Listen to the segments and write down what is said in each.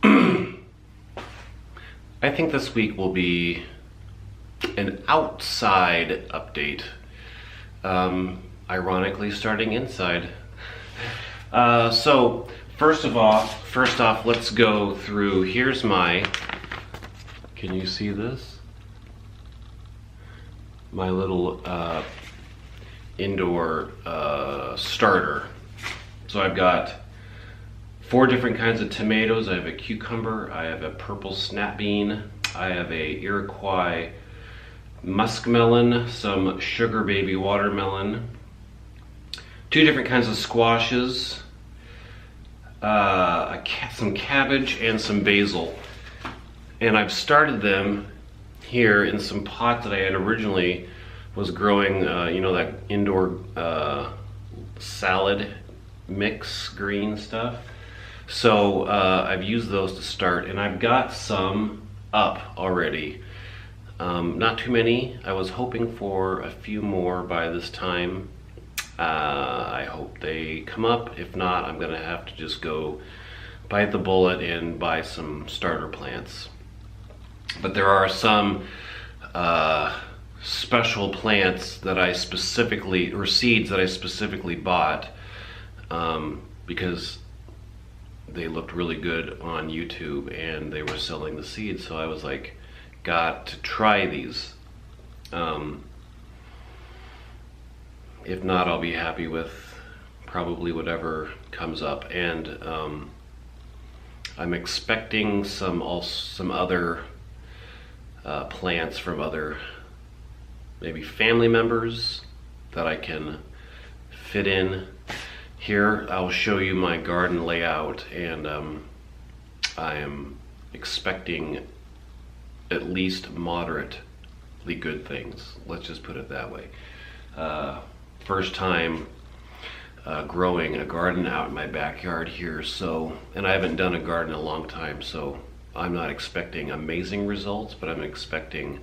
I think this week will be an outside update. Ironically, starting inside. So first off, let's go through. Here's my. Can you see this? My little indoor starter. So I've got 4 different kinds of tomatoes. I have a cucumber, I have a purple snap bean, I have a Iroquois muskmelon, some sugar baby watermelon, 2 different kinds of squashes, some cabbage, and some basil. And I've started them here in some pots that I had originally was growing, you know, that indoor salad mix green stuff. So I've used those to start, and I've got some up already. Not too many. I was hoping for a few more by this time. I hope they come up. If not, I'm gonna have to just go bite the bullet and buy some starter plants. But there are some special plants that I specifically, or seeds that I specifically bought because they looked really good on YouTube and they were selling the seeds, so I was like, got to try these. If not, I'll be happy with probably whatever comes up. And I'm expecting some other plants from other maybe family members that I can fit in. Here I'll show you my garden layout, and I am expecting at least moderately good things. Let's just put it that way. First time growing a garden out in my backyard here, so, and I haven't done a garden in a long time, so I'm not expecting amazing results, but I'm expecting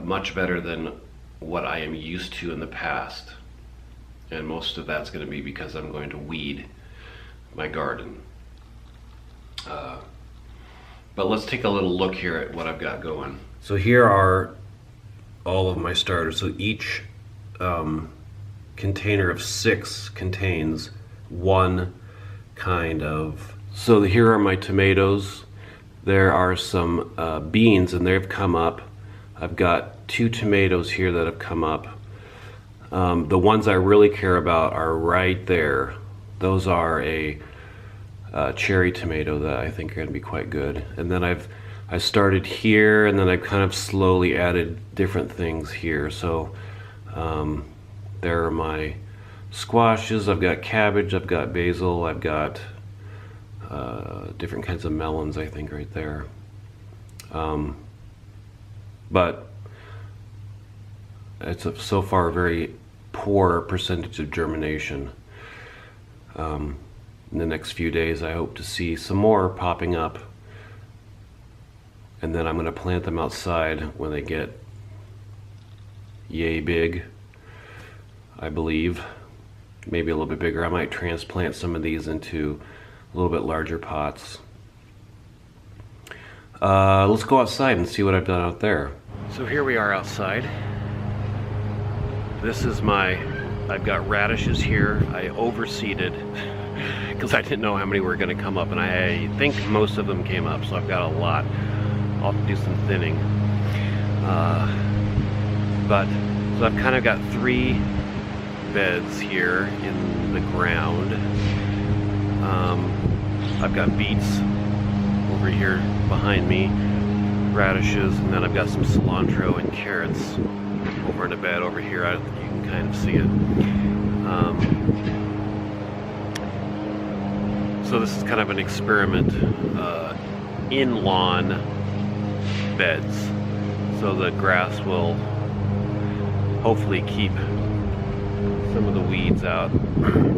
much better than what I am used to in the past. And most of that's going to be because I'm going to weed my garden. But let's take a little look here at what I've got going. So here are all of my starters. So each container of 6 contains one kind of. So here are my tomatoes. There are some beans, and they've come up. I've got 2 tomatoes here that have come up. The ones I really care about are right there. Those are a cherry tomato that I think are going to be quite good. And then I started here, and then I've kind of slowly added different things here. So there are my squashes. I've got cabbage. I've got basil. I've got different kinds of melons, I think, right there. But it's so far a very poor percentage of germination. In the next few days I hope to see some more popping up, and then I'm going to plant them outside when they get yay big, I believe. Maybe a little bit bigger. I might transplant some of these into a little bit larger pots. Let's go outside and see what I've done out there. So here we are outside. This is I've got radishes here. I overseeded because I didn't know how many were going to come up, and I think most of them came up, so I've got a lot. I'll have to do some thinning. So I've kind of got 3 beds here in the ground. I've got beets over here behind me, radishes, and then I've got some cilantro and carrots over in a bed over here. You can kind of see it. So this is kind of an experiment in lawn beds. So the grass will hopefully keep some of the weeds out.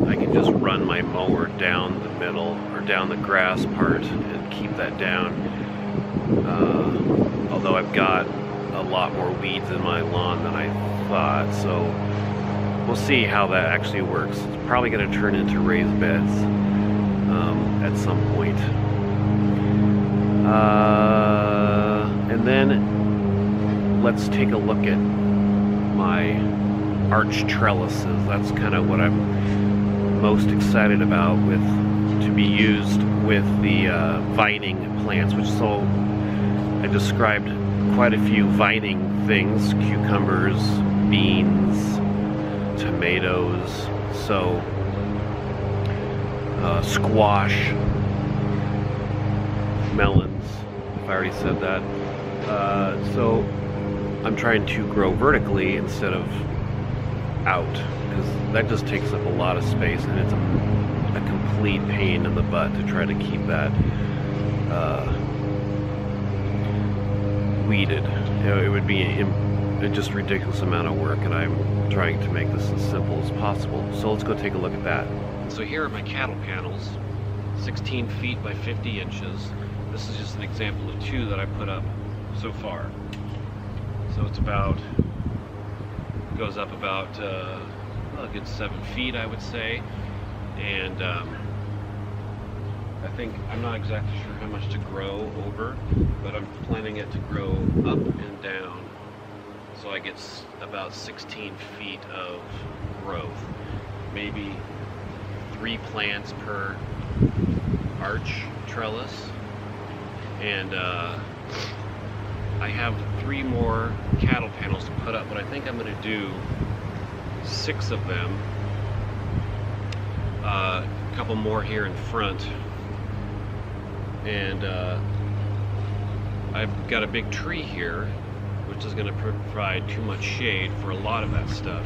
I can just run my mower down the middle, or down the grass part, and keep that down. Although I've got a lot more weeds in my lawn than I thought, so we'll see how that actually works. It's probably going to turn into raised beds at some point. And then let's take a look at my arch trellises. That's kind of what I'm most excited about to be used with the vining plants, so I described quite a few vining things: cucumbers, beans, tomatoes, so squash, melons, if I already said that. So I'm trying to grow vertically instead of out, because that just takes up a lot of space, and it's a complete pain in the butt to try to keep that weeded. It would be a just ridiculous amount of work, and I'm trying to make this as simple as possible. So let's go take a look at that. So here are my cattle panels, 16 feet by 50 inches. This is just an example of 2 that I put up so far. So it's goes up about a good 7 feet, I would say. And I'm not exactly sure how much to grow over, but I'm planning it to grow up and down, so I get about 16 feet of growth. Maybe 3 plants per arch trellis. And I have 3 more cattle panels to put up, but I think I'm going to do 6 of them. A couple more here in front. And I've got a big tree here, which is going to provide too much shade for a lot of that stuff.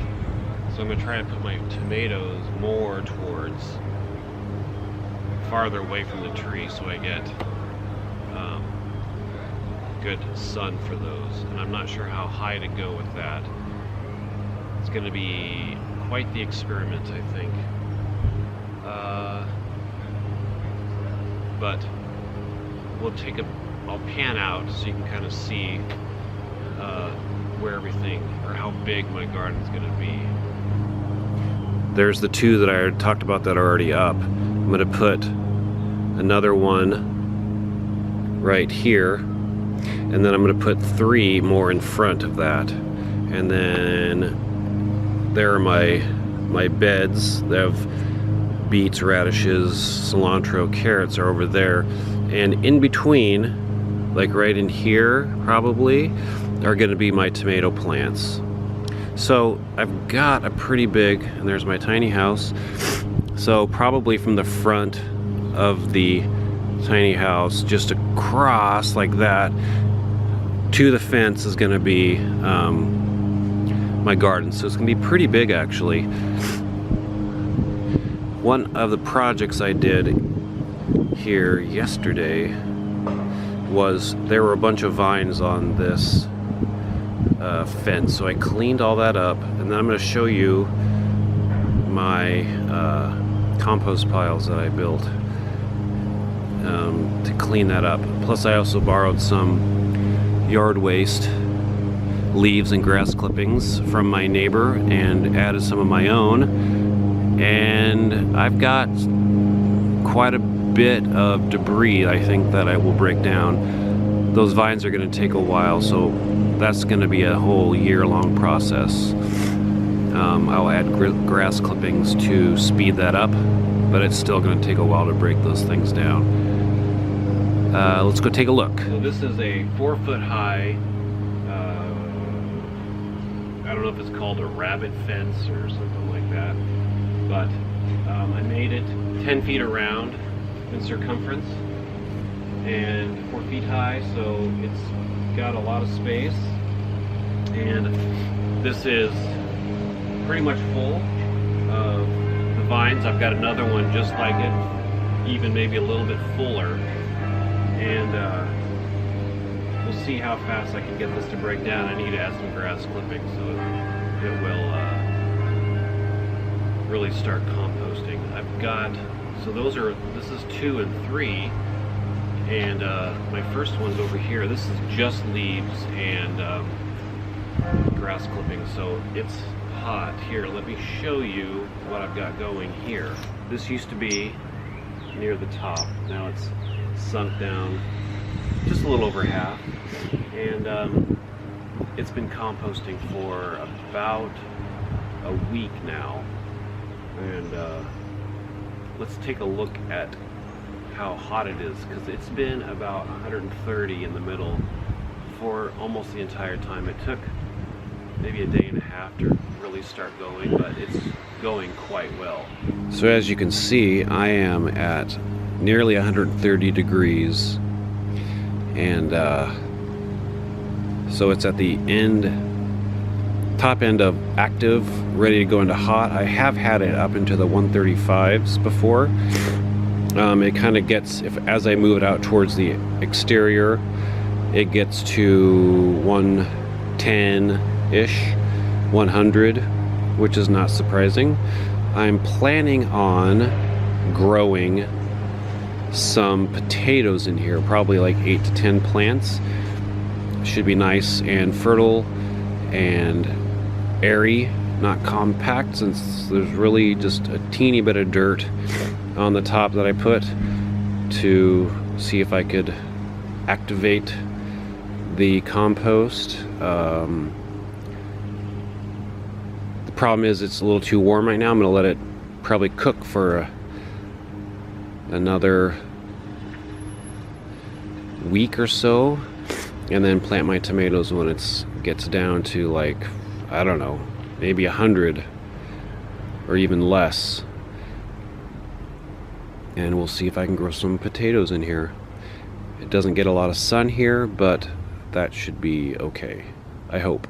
So I'm going to try and put my tomatoes more towards farther away from the tree, so I get good sun for those. And I'm not sure how high to go with that. It's going to be quite the experiment, I think. But I'll pan out so you can kind of see where everything, or how big my garden is going to be. There's the 2 that I talked about that are already up. I'm going to put another one right here, and then I'm going to put 3 more in front of that. And then there are my beds. They have beets, radishes, cilantro, carrots are over there. And in between, like right in here probably, are going to be my tomato plants. So I've got a pretty big, and there's my tiny house. So probably from the front of the tiny house, just across like that to the fence, is going to be my garden. So it's going to be pretty big, actually. One of the projects I did here yesterday was there were a bunch of vines on this fence, so I cleaned all that up, and then I'm going to show you my compost piles that I built to clean that up. Plus I also borrowed some yard waste, leaves and grass clippings from my neighbor and added some of my own, and I've got quite a bit of debris I think that I will break down. Those vines are going to take a while, so that's going to be a whole year-long process. I'll add grass clippings to speed that up, but it's still going to take a while to break those things down. Let's go take a look. So this is a 4-foot high, I don't know if it's called a rabbit fence or something like that, but I made it 10 feet around in circumference and 4 feet high, so it's got a lot of space. And this is pretty much full of the vines. I've got another one just like it, even maybe a little bit fuller. And we'll see how fast I can get this to break down. I need to add some grass clippings so it will really start composting. I've got, so this is 2 and 3. And my first one's over here. This is just leaves and grass clippings, so it's hot. Here, let me show you what I've got going here. This used to be near the top. Now it's sunk down just a little over half, and it's been composting for about a week now. And let's take a look at how hot it is, because it's been about 130 in the middle for almost the entire time. It took maybe a day and a half to really start going, but it's going quite well. So as you can see, I am at nearly 130 degrees, and so it's at the top end of active, ready to go into hot. I have had it up into the 135s before. It kind of gets, as I move it out towards the exterior, it gets to 110-ish, 100, which is not surprising. I'm planning on growing some potatoes in here, probably like 8 to 10 plants. Should be nice and fertile and airy, not compact, since there's really just a teeny bit of dirt on the top that I put to see if I could activate the compost. The problem is it's a little too warm right now. I'm going to let it probably cook for another week or so, and then plant my tomatoes when it gets down to, like, I don't know, maybe 100 or even less. And we'll see if I can grow some potatoes in here. It doesn't get a lot of sun here, but that should be okay, I hope.